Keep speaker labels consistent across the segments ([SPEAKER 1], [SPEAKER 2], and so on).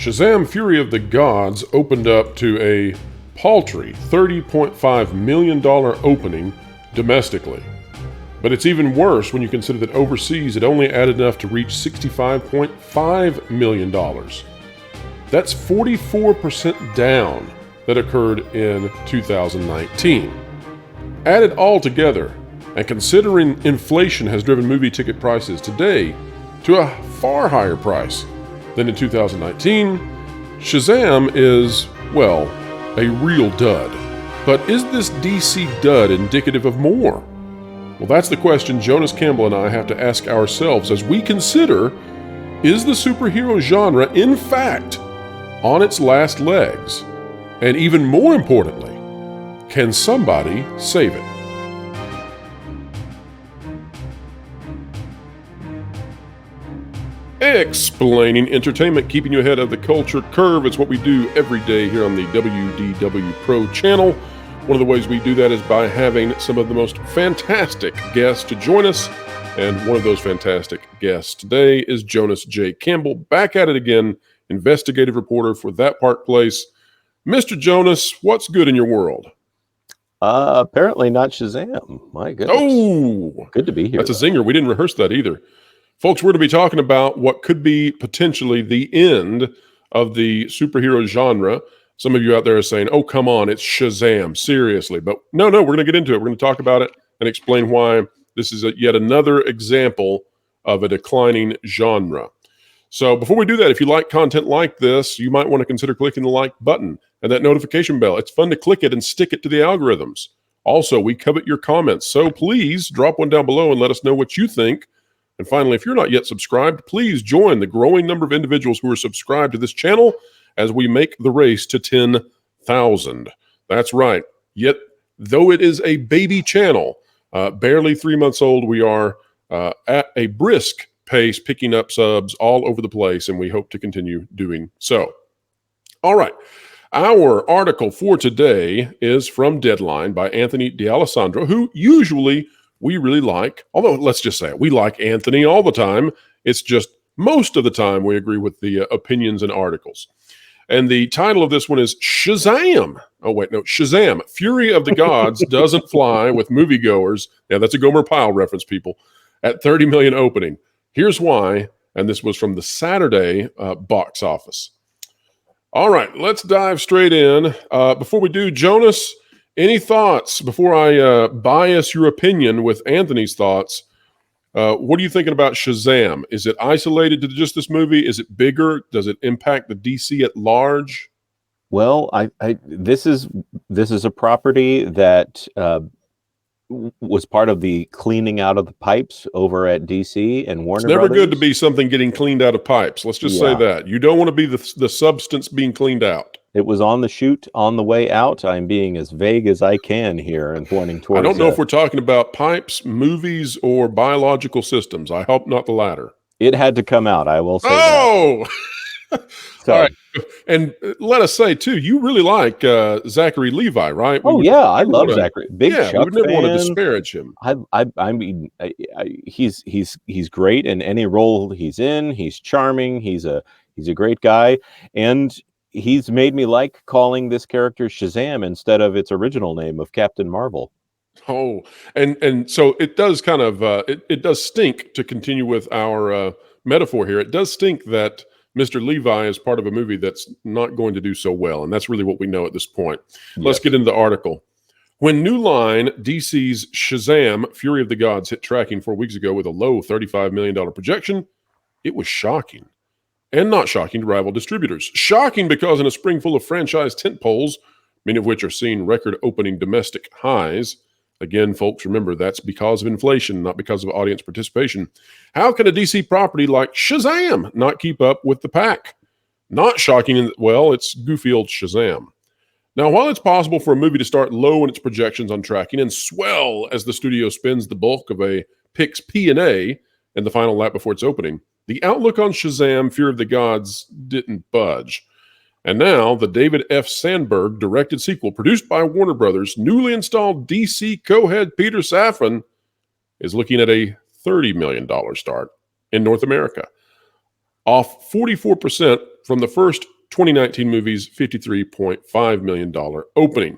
[SPEAKER 1] Shazam Fury of the Gods opened up to a paltry $30.5 million opening domestically. But it's even worse when you consider that overseas it only added enough to reach $65.5 million. That's 44% down that occurred in 2019. Added all together, and considering inflation has driven movie ticket prices today to a far higher price than in 2019, Shazam is, well, a real dud. But is this DC dud indicative of more? Well, that's the question Jonas Campbell and I have to ask ourselves as we consider, is the superhero genre in fact on its last legs? And even more importantly, can somebody save it? Explaining entertainment, keeping you ahead of the culture curve. It's what we do every day here on the WDW Pro channel. One of the ways we do that is by having some of the most fantastic guests to join us. And one of those fantastic guests today is Jonas J. Campbell, back at it again, investigative reporter for That Park Place. Mr. Jonas, what's good in your world?
[SPEAKER 2] Apparently not Shazam. My goodness.
[SPEAKER 1] Oh!
[SPEAKER 2] Good to be here.
[SPEAKER 1] That's a zinger. We didn't rehearse that either. Folks, we're going to be talking about what could be potentially the end of the superhero genre. Some of you out there are saying, oh, come on, it's Shazam, seriously. But no, we're going to get into it. We're going to talk about it and explain why this is yet another example of a declining genre. So before we do that, if you like content like this, you might want to consider clicking the like button and that notification bell. It's fun to click it and stick it to the algorithms. Also, we covet your comments, so please drop one down below and let us know what you think. And finally, if you're not yet subscribed, please join the growing number of individuals who are subscribed to this channel as we make the race to 10,000. That's right. Yet, though it is a baby channel, barely 3 months old, we are at a brisk pace, picking up subs all over the place, and we hope to continue doing so. All right. Our article for today is from Deadline by Anthony D'Alessandro, who usually we really like, although let's just say it, we like Anthony all the time. It's just most of the time we agree with the opinions and articles. And the title of this one is Shazam. Oh, wait, no, Shazam, Fury of the Gods doesn't fly with moviegoers. Yeah, that's a Gomer Pyle reference, people. At 30 million opening. Here's why, and this was from the Saturday box office. All right, let's dive straight in. Before we do, Jonas, any thoughts before I bias your opinion with Anthony's thoughts? What are you thinking about Shazam? Is it isolated to just this movie? Is it bigger? Does it impact the DC at large?
[SPEAKER 2] Well, this is a property that was part of the cleaning out of the pipes over at DC and Warner
[SPEAKER 1] It's never
[SPEAKER 2] Brothers.
[SPEAKER 1] good to be something getting cleaned out of pipes. Let's just say that. You don't want to be the substance being cleaned out.
[SPEAKER 2] It was on the shoot on the way out. I'm being as vague as I can here and pointing towards.
[SPEAKER 1] I don't know if we're talking about pipes, movies, or biological systems. I hope not the latter.
[SPEAKER 2] It had to come out. I will say
[SPEAKER 1] that.
[SPEAKER 2] So,
[SPEAKER 1] all right. And let us say, too, you really like Zachary Levi, right?
[SPEAKER 2] I love Zachary. Big Chuck
[SPEAKER 1] we would never
[SPEAKER 2] fan.
[SPEAKER 1] want to disparage him.
[SPEAKER 2] I mean, he's great in any role he's in. He's charming. He's a great guy, and he's made me like calling this character Shazam instead of its original name of Captain Marvel.
[SPEAKER 1] Oh, and so it does kind of it does stink to continue with our metaphor here. It does stink that Mr. Levi is part of a movie that's not going to do so well, and that's really what we know at this point. Yes. Let's get into the article. When New Line, DC's Shazam, Fury of the Gods, hit tracking 4 weeks ago with a low $35 million projection, it was shocking. And not shocking to rival distributors. Shocking because in a spring full of franchise tentpoles, many of which are seeing record-opening domestic highs, again, folks, remember, that's because of inflation, not because of audience participation. How can a DC property like Shazam not keep up with the pack? Not shocking, well, it's goofy old Shazam. Now, while it's possible for a movie to start low in its projections on tracking and swell as the studio spends the bulk of a Pix P&A in the final lap before its opening, the outlook on Shazam, Fury of the Gods didn't budge. And now, the David F. Sandberg directed sequel produced by Warner Brothers, newly installed DC co-head Peter Safran, is looking at a $30 million start in North America. Off 44% from the first 2019 movie's $53.5 million opening.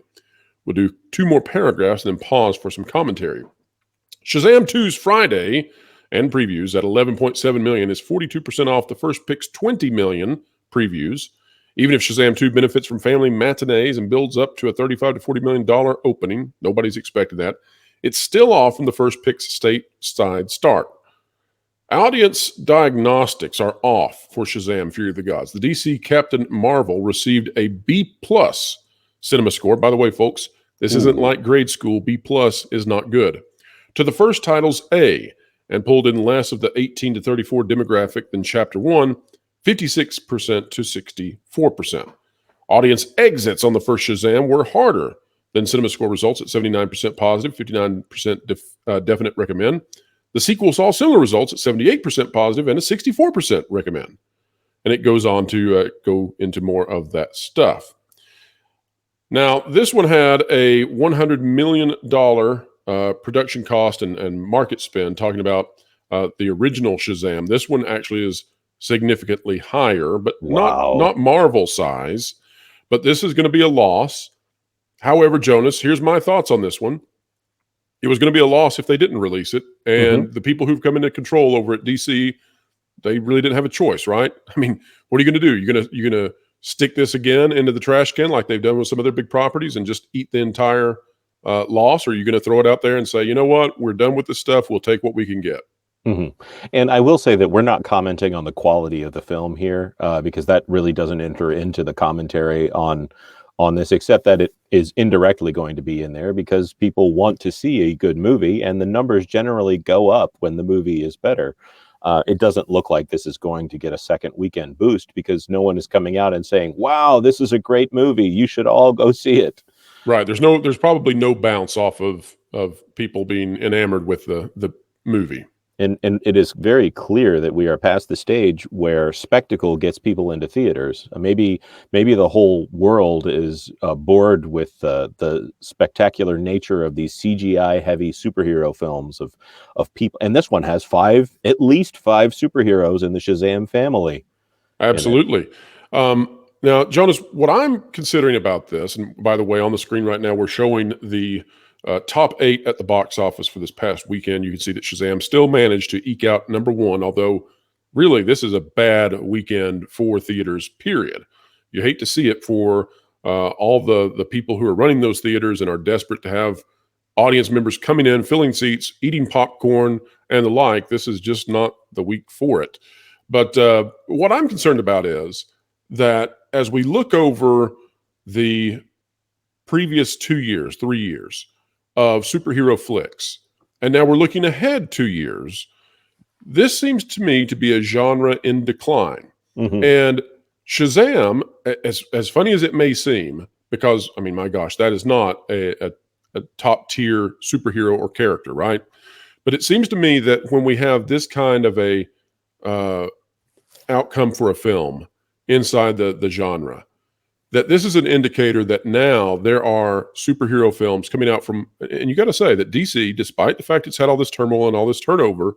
[SPEAKER 1] We'll do 2 more paragraphs and then pause for some commentary. Shazam 2's Friday and previews at 11.7 million is 42% off the first pick's 20 million previews. Even if Shazam 2 benefits from family matinees and builds up to a $35 to $40 million opening, nobody's expected that, it's still off from the first pick's stateside start. Audience diagnostics are off for Shazam Fury of the Gods. The DC Captain Marvel received a B+ cinema score. By the way, folks, this isn't like grade school. B+ is not good. To the first title's A, and pulled in less of the 18 to 34 demographic than Chapter 1, 56% to 64%. Audience exits on the first Shazam were harder than cinema score results at 79% positive, 59% definite recommend. The sequel saw similar results at 78% positive and a 64% recommend. And it goes on to go into more of that stuff. Now, this one had a $100 million production cost and market spend, talking about the original Shazam. This one actually is significantly higher, but not Marvel size. But this is going to be a loss. However, Jonas, here's my thoughts on this one. It was going to be a loss if they didn't release it. And the people who've come into control over at DC, they really didn't have a choice, right? I mean, what are you going to do? You're going to stick this again into the trash can like they've done with some other big properties and just eat the entire loss? Or are you going to throw it out there and say, you know what, we're done with this stuff. We'll take what we can get.
[SPEAKER 2] And I will say that we're not commenting on the quality of the film here because that really doesn't enter into the commentary on this, except that it is indirectly going to be in there because people want to see a good movie, and the numbers generally go up when the movie is better. It doesn't look like this is going to get a second weekend boost because no one is coming out and saying, wow, this is a great movie. You should all go see it.
[SPEAKER 1] Right. There's probably no bounce off of people being enamored with the movie.
[SPEAKER 2] And it is very clear that we are past the stage where spectacle gets people into theaters. Maybe the whole world is bored with the spectacular nature of these CGI-heavy superhero films of people. And this one has at least five superheroes in the Shazam family.
[SPEAKER 1] Absolutely. Now, Jonas, what I'm considering about this, and by the way, on the screen right now, we're showing the top 8 at the box office for this past weekend. You can see that Shazam still managed to eke out number 1, although really this is a bad weekend for theaters, period. You hate to see it for all the people who are running those theaters and are desperate to have audience members coming in, filling seats, eating popcorn, and the like. This is just not the week for it. But what I'm concerned about is that as we look over the previous 2 years, 3 years, of superhero flicks, and now we're looking ahead 2 years, this seems to me to be a genre in decline. And Shazam, as funny as it may seem, because, I mean, my gosh, that is not a top-tier superhero or character, right? But it seems to me that when we have this kind of a outcome for a film inside the genre, that this is an indicator that now there are superhero films coming out from, and you got to say that DC, despite the fact it's had all this turmoil and all this turnover,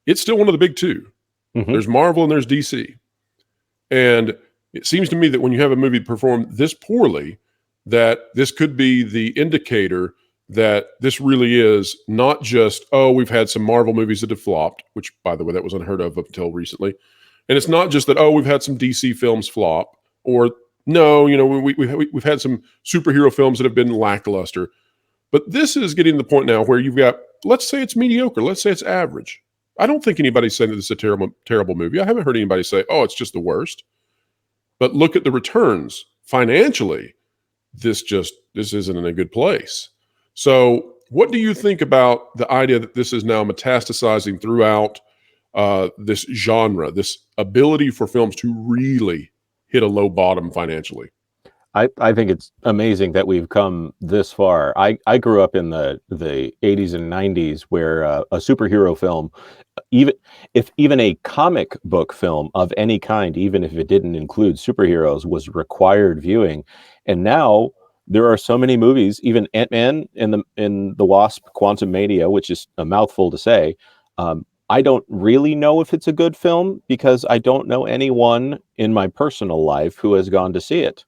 [SPEAKER 1] it's still one of the big two. There's Marvel and there's DC. And it seems to me that when you have a movie perform this poorly, that this could be the indicator that this really is not just, oh, we've had some Marvel movies that have flopped, which, by the way, that was unheard of up until recently. And it's not just that, oh, we've had some DC films flop, or no, you know, we've had some superhero films that have been lackluster. But this is getting to the point now where you've got, let's say it's mediocre, let's say it's average. I don't think anybody's saying that this is a terrible movie. I haven't heard anybody say, oh, it's just the worst. But look at the returns. Financially, this isn't in a good place. So what do you think about the idea that this is now metastasizing throughout this genre, this ability for films to really hit a low bottom financially?
[SPEAKER 2] I think it's amazing that we've come this far. I grew up in the 80s and 90s where a superhero film, even a comic book film of any kind, even if it didn't include superheroes, was required viewing. And now there are so many movies, even Ant-Man and the Wasp: Quantumania, which is a mouthful to say, I don't really know if it's a good film because I don't know anyone in my personal life who has gone to see it.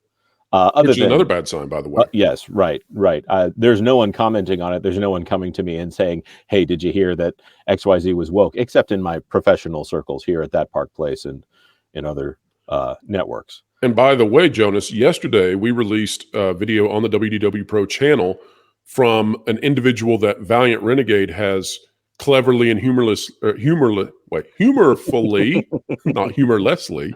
[SPEAKER 2] Other
[SPEAKER 1] Which is another
[SPEAKER 2] than
[SPEAKER 1] bad sign, by the way.
[SPEAKER 2] yes, right, right. There's no one commenting on it. There's no one coming to me and saying, "Hey, did you hear that XYZ was woke?" Except in my professional circles here at that Park Place and in other networks.
[SPEAKER 1] And by the way, Jonas, yesterday we released a video on the WDW Pro channel from an individual that Valiant Renegade has cleverly and humorfully, not humorlessly,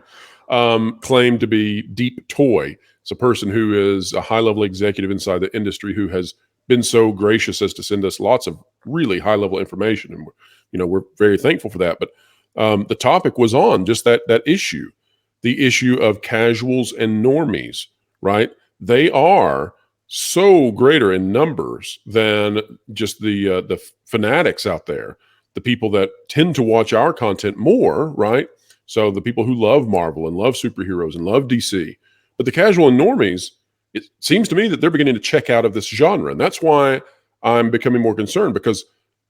[SPEAKER 1] claimed to be Deep Toy. It's a person who is a high-level executive inside the industry who has been so gracious as to send us lots of really high-level information, and we're very thankful for that. But the topic was on just that issue. The issue of casuals and normies, right? They are so greater in numbers than just the fanatics out there, the people that tend to watch our content more, right? So the people who love Marvel and love superheroes and love DC. But the casual and normies, it seems to me that they're beginning to check out of this genre. And that's why I'm becoming more concerned, because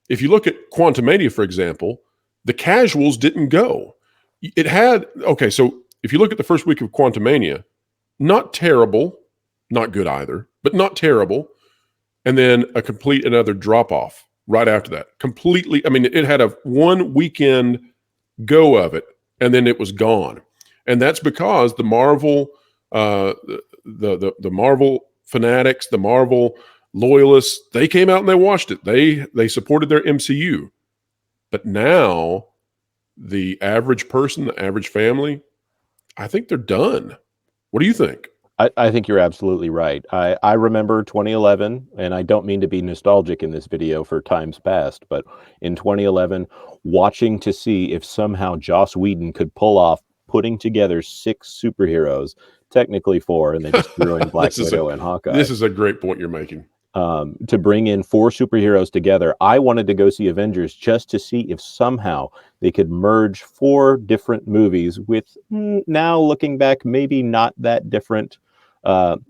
[SPEAKER 1] if you look at Quantumania, for example, the casuals didn't go. It had, okay, so if you look at the first week of Quantumania, not terrible, not good either, but not terrible. And then a complete another drop off right after that. Completely, I mean, it had a one weekend go of it, and then it was gone. And that's because the Marvel, the Marvel fanatics, the Marvel loyalists, they came out and they watched it. They supported their MCU. But now the average person, the average family, I think they're done. What do you think?
[SPEAKER 2] I think you're absolutely right. I remember 2011, and I don't mean to be nostalgic in this video for times past, but in 2011, watching to see if somehow Joss Whedon could pull off putting together 6 superheroes, technically 4, and they just threw in Black Widow and Hawkeye.
[SPEAKER 1] This is a great point you're making.
[SPEAKER 2] To bring in 4 superheroes together. I wanted to go see Avengers just to see if somehow they could merge 4 different movies with, now looking back, maybe not that different,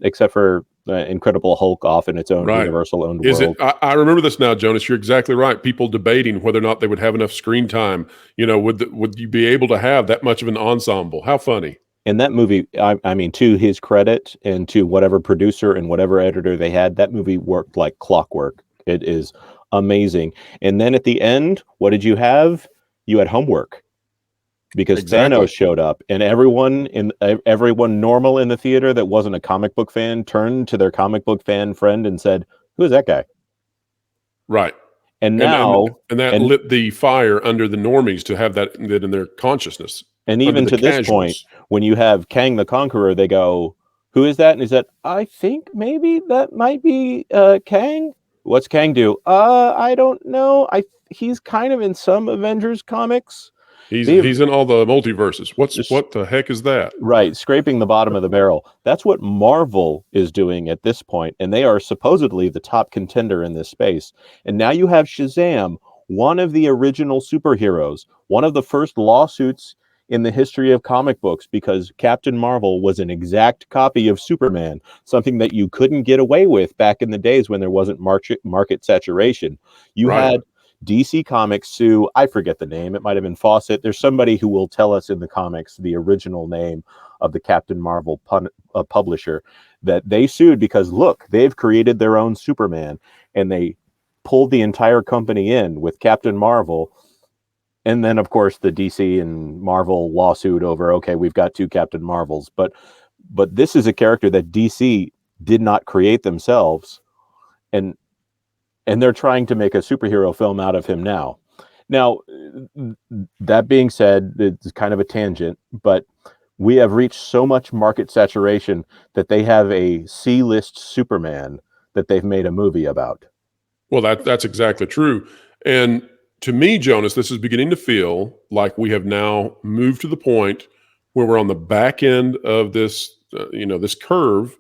[SPEAKER 2] except for Incredible Hulk off in its own Universal-owned world.
[SPEAKER 1] I remember this now, Jonas. You're exactly right. People debating whether or not they would have enough screen time. Would you be able to have that much of an ensemble? How funny.
[SPEAKER 2] And that movie, I mean, to his credit and to whatever producer and whatever editor they had, that movie worked like clockwork. It is amazing. And then at the end, what did you have? You had homework, because Thanos showed up, and everyone normal in the theater that wasn't a comic book fan turned to their comic book fan friend and said, "Who is that guy?"
[SPEAKER 1] Right.
[SPEAKER 2] And now,
[SPEAKER 1] and that lit the fire under the normies to have that in their consciousness.
[SPEAKER 2] And even to this point, when you have Kang the Conqueror, they go, "Who is that?" And he said, "I think maybe that might be Kang." What's Kang do? I don't know. He's kind of in some Avengers comics.
[SPEAKER 1] He's in all the multiverses. What the heck is that?
[SPEAKER 2] Right, scraping the bottom of the barrel. That's what Marvel is doing at this point, and they are supposedly the top contender in this space. And now you have Shazam, one of the original superheroes, one of the first lawsuits in the history of comic books, because Captain Marvel was an exact copy of Superman, something that you couldn't get away with back in the days when there wasn't market saturation. You had DC Comics sue, I forget the name, it might have been Fawcett. There's somebody who will tell us in the comics the original name of the Captain Marvel publisher, that they sued because, look, they've created their own Superman, and they pulled the entire company in with Captain Marvel. And then, of course, the DC and Marvel lawsuit over, okay, we've got 2 Captain Marvels. But this is a character that DC did not create themselves. And they're trying to make a superhero film out of him now. Now, that being said, it's kind of a tangent, but we have reached so much market saturation that they have a C-list Superman that they've made a movie about.
[SPEAKER 1] Well, that's exactly true. And to me, Jonas, this is beginning to feel like we have now moved to the point where we're on the back end of this, this curve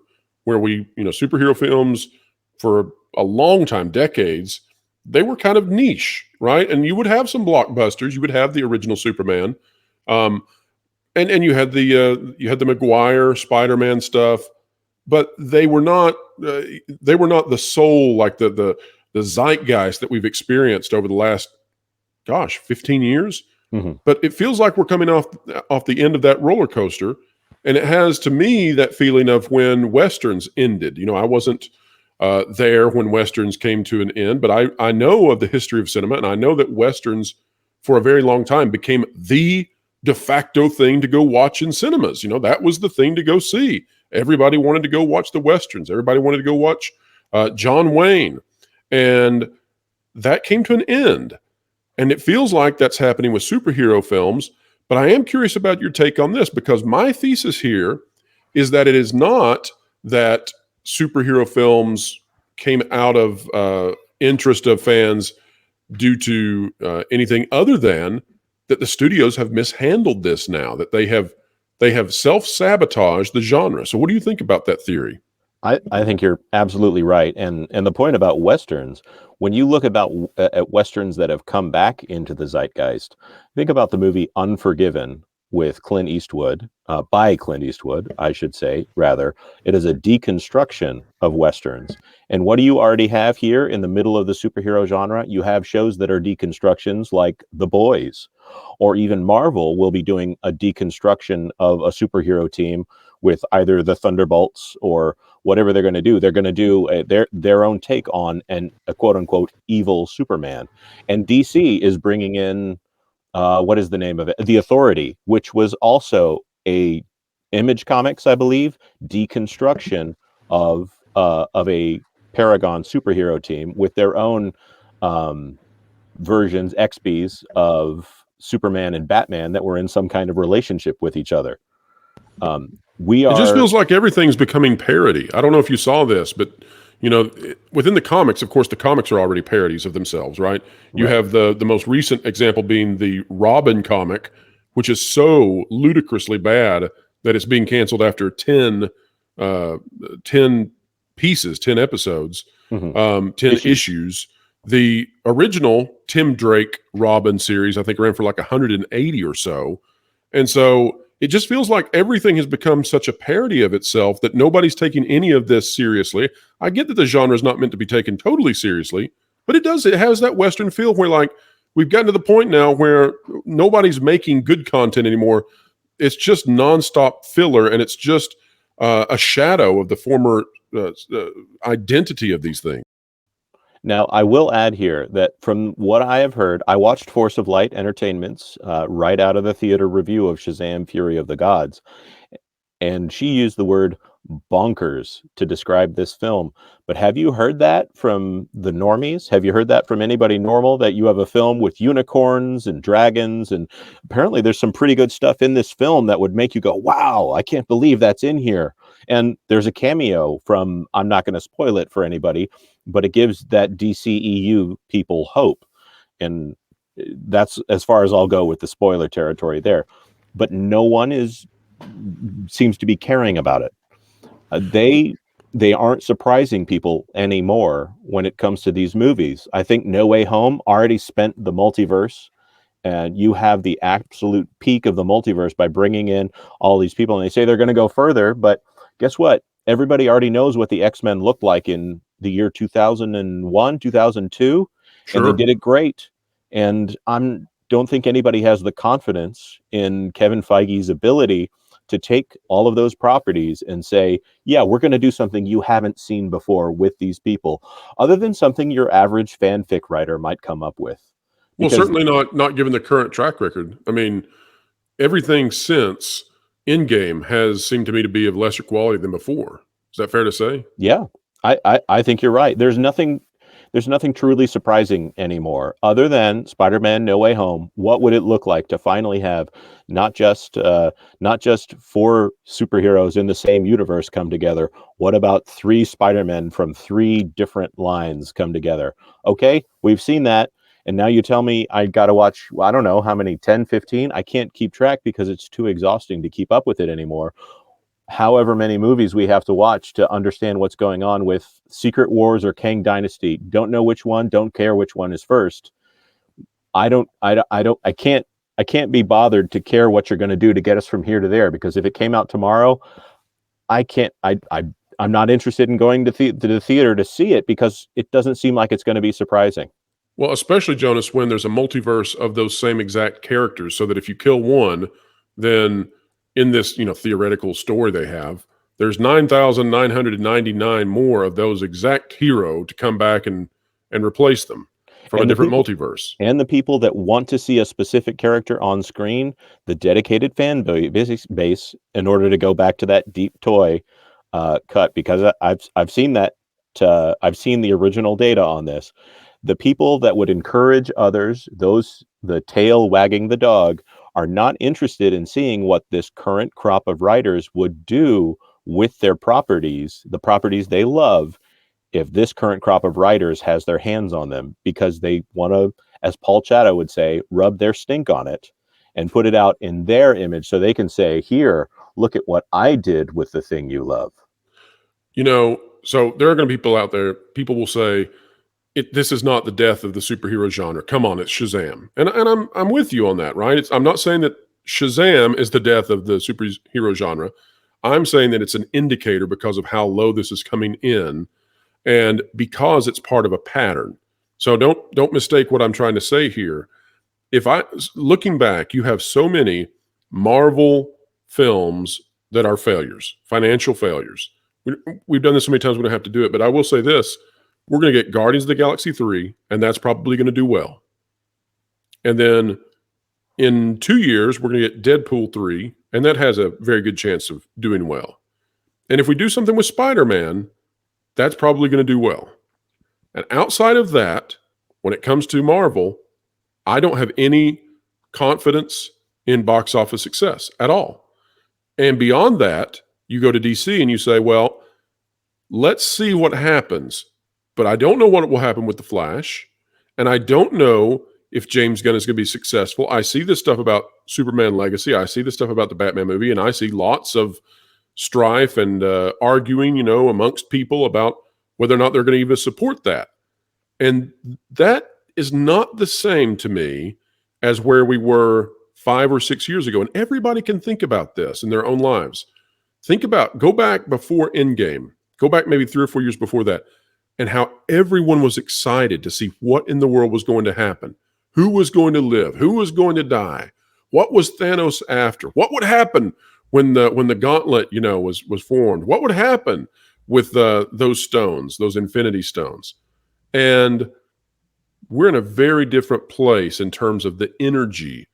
[SPEAKER 1] where superhero films for a long time, decades, they were kind of niche, right? And you would have some blockbusters. You would have the original Superman, and you had the Maguire Spider-Man stuff, but they were not the soul, like the zeitgeist that we've experienced over the last gosh, 15 years.
[SPEAKER 2] Mhm.
[SPEAKER 1] But it feels like we're coming off the end of that roller coaster, and it has to me that feeling of when westerns ended. You know, I wasn't there when westerns came to an end, but I know of the history of cinema, and I know that westerns for a very long time became the de facto thing to go watch in cinemas. You know, that was the thing to go see. Everybody wanted to go watch the westerns. Everybody wanted to go watch John Wayne, and that came to an end. And it feels like that's happening with superhero films. But I am curious about your take on this, because my thesis here is that it is not that superhero films came out of interest of fans due to anything other than that the studios have mishandled this now, that they have self-sabotaged the genre. So what do you think about that theory?
[SPEAKER 2] I think you're absolutely right. And the point about westerns, when you look at westerns that have come back into the zeitgeist, think about the movie Unforgiven with Clint Eastwood, by Clint Eastwood, I should say, rather. It is a deconstruction of westerns. And what do you already have here in the middle of the superhero genre? You have shows that are deconstructions like The Boys, or even Marvel will be doing a deconstruction of a superhero team with either the Thunderbolts or whatever they're going to do. They're going to do their own take on a quote unquote evil Superman. And DC is bringing in what is the name of it? The Authority, which was also a Image Comics, I believe, deconstruction of a Paragon superhero team with their own versions, XBs of Superman and Batman that were in some kind of relationship with each other. We
[SPEAKER 1] It just
[SPEAKER 2] are,
[SPEAKER 1] feels like everything's becoming parody. I don't know if you saw this, but you know, within the comics, of course, the comics are already parodies of themselves, right? You
[SPEAKER 2] right.
[SPEAKER 1] have the most recent example being the Robin comic, which is so ludicrously bad that it's being canceled after uh, 10 pieces, 10 episodes,
[SPEAKER 2] Mhm.
[SPEAKER 1] 10 issues. The original Tim Drake Robin series, I think, ran for like 180 or so. And so it just feels like everything has become such a parody of itself that nobody's taking any of this seriously. I get that the genre is not meant to be taken totally seriously, but it has that Western feel where, like, we've gotten to the point now where nobody's making good content anymore. It's just nonstop filler, and it's just a shadow of the former identity of these things.
[SPEAKER 2] Now, I will add here that from what I have heard, I watched Force of Light Entertainment's right out of the theater review of Shazam Fury of the Gods, and she used the word bonkers to describe this film. But have you heard that from the normies? Have you heard that from anybody normal, that you have a film with unicorns and dragons? And apparently there's some pretty good stuff in this film that would make you go, wow, I can't believe that's in here. And there's a cameo from, I'm not going to spoil it for anybody, but it gives that DCEU people hope. And that's as far as I'll go with the spoiler territory there. But no one seems to be caring about it. They aren't surprising people anymore when it comes to these movies. I think No Way Home already spent the multiverse, and you have the absolute peak of the multiverse by bringing in all these people. And they say they're going to go further, but guess what? Everybody already knows what the X-Men looked like in the year 2001, 2002, and they
[SPEAKER 1] Sure.
[SPEAKER 2] did it great. And I don't think anybody has the confidence in Kevin Feige's ability to take all of those properties and say, yeah, we're going to do something you haven't seen before with these people, other than something your average fanfic writer might come up with.
[SPEAKER 1] Well,
[SPEAKER 2] Because,
[SPEAKER 1] certainly not given the current track record. I mean, everything since Endgame has seemed to me to be of lesser quality than before. Is that fair to say?
[SPEAKER 2] yeah, I think you're right. There's nothing truly surprising anymore, other than Spider-Man: No Way Home. What would it look like to finally have not just four superheroes in the same universe come together? What about three Spider-Men from three different lines come together? Okay, we've seen that. And now you tell me I got to watch, I don't know how many, 10, 15? I can't keep track because it's too exhausting to keep up with it anymore. However many movies we have to watch to understand what's going on with Secret Wars or Kang Dynasty. Don't know which one, don't care which one is first. I can't be bothered to care what you're going to do to get us from here to there, because if it came out tomorrow, I can't I'm not interested in going to the theater to see it, because it doesn't seem like it's going to be surprising.
[SPEAKER 1] Well, especially Jonas, when there's a multiverse of those same exact characters, so that if you kill one, then in this, theoretical story they have, there's 9,999 more of those exact hero to come back and replace them from a
[SPEAKER 2] And the
[SPEAKER 1] different
[SPEAKER 2] people
[SPEAKER 1] multiverse.
[SPEAKER 2] and the people that want to see a specific character on screen, the dedicated base, in order to go back to that deep toy cut, because I've seen that. I've seen the original data on this. The people that would encourage others, the tail wagging the dog, are not interested in seeing what this current crop of writers would do with their properties, the properties they love, if this current crop of writers has their hands on them, because they want to, as Paul Chato would say, rub their stink on it and put it out in their image so they can say, here, look at what I did with the thing you love.
[SPEAKER 1] So there are going to be people out there, people will say, this is not the death of the superhero genre. Come on, it's Shazam. And I'm with you on that, right? I'm not saying that Shazam is the death of the superhero genre. I'm saying that it's an indicator because of how low this is coming in, and because it's part of a pattern. So don't mistake what I'm trying to say here. Looking back, you have so many Marvel films that are failures, financial failures. We've done this so many times we don't have to do it, but I will say this. We're going to get Guardians of the Galaxy 3, and that's probably going to do well. And then in 2 years, we're going to get Deadpool 3, and that has a very good chance of doing well. And if we do something with Spider-Man, that's probably going to do well. And outside of that, when it comes to Marvel, I don't have any confidence in box office success at all. And beyond that, you go to DC and you say, well, let's see what happens. But I don't know what will happen with The Flash. And I don't know if James Gunn is going to be successful. I see this stuff about Superman Legacy. I see this stuff about the Batman movie. And I see lots of strife and arguing, amongst people about whether or not they're going to even support that. And that is not the same to me as where we were 5 or 6 years ago. And everybody can think about this in their own lives. Go back before Endgame. Go back maybe 3 or 4 years before that, and how everyone was excited to see what in the world was going to happen. Who was going to live? Who was going to die? What was Thanos after? What would happen when the gauntlet, was formed? What would happen with those stones, those Infinity Stones? And we're in a very different place in terms of the energy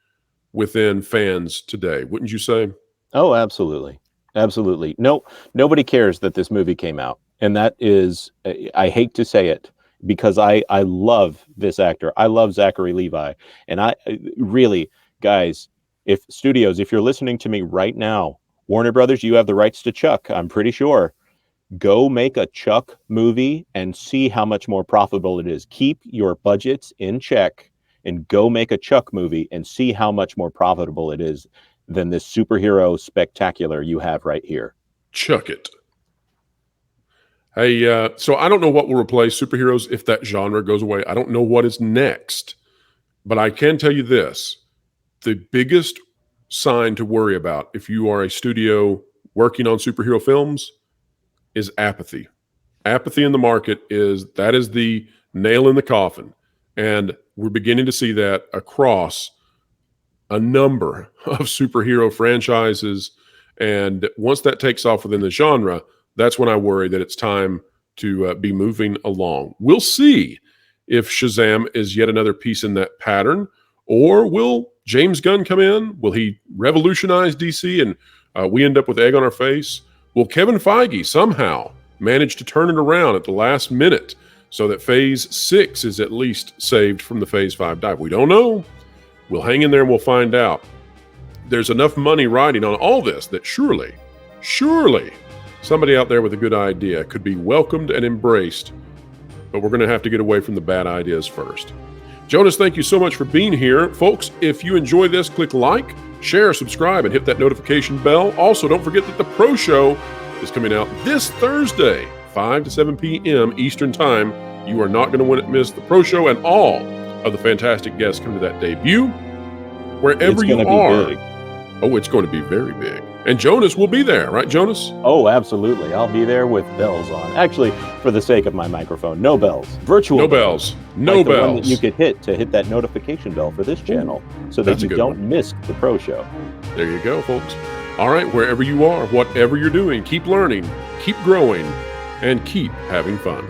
[SPEAKER 1] within fans today, wouldn't you say?
[SPEAKER 2] Oh, absolutely. Absolutely. No, nobody cares that this movie came out. And that is, I hate to say it, because I love this actor. I love Zachary Levi. And I really, guys, if you're listening to me right now, Warner Brothers, you have the rights to Chuck, I'm pretty sure. Go make a Chuck movie and see how much more profitable it is. Keep your budgets in check and go make a Chuck movie and see how much more profitable it is than this superhero spectacular you have right here.
[SPEAKER 1] Chuck it. Hey, so I don't know what will replace superheroes if that genre goes away. I don't know what is next. But I can tell you this. The biggest sign to worry about if you are a studio working on superhero films is apathy. Apathy in the market is the nail in the coffin. And we're beginning to see that across a number of superhero franchises. And once that takes off within the genre, that's when I worry that it's time to be moving along. We'll see if Shazam is yet another piece in that pattern, or will James Gunn come in? Will he revolutionize DC and we end up with egg on our face? Will Kevin Feige somehow manage to turn it around at the last minute so that Phase 6 is at least saved from the Phase 5 dive? We don't know. We'll hang in there and we'll find out. There's enough money riding on all this that surely, somebody out there with a good idea could be welcomed and embraced, but we're going to have to get away from the bad ideas first. Jonas, thank you so much for being here. Folks, if you enjoy this, click like, share, subscribe, and hit that notification bell. Also, don't forget that the Pro Show is coming out this Thursday, 5 to 7 p.m. Eastern Time. You are not going to want to miss the Pro Show and all of the fantastic guests come to that debut. Wherever you are. Oh, it's going to be very big. And Jonas will be there, right, Jonas?
[SPEAKER 2] Oh, absolutely. I'll be there with bells on. Actually, for the sake of my microphone, no bells. Virtual
[SPEAKER 1] No bells. No
[SPEAKER 2] like the
[SPEAKER 1] bells.
[SPEAKER 2] one that you could hit to hit that notification bell for this channel so that
[SPEAKER 1] that's a
[SPEAKER 2] you
[SPEAKER 1] good
[SPEAKER 2] don't
[SPEAKER 1] one.
[SPEAKER 2] miss the pro show.
[SPEAKER 1] There you go, folks. All right, wherever you are, whatever you're doing, keep learning, keep growing, and keep having fun.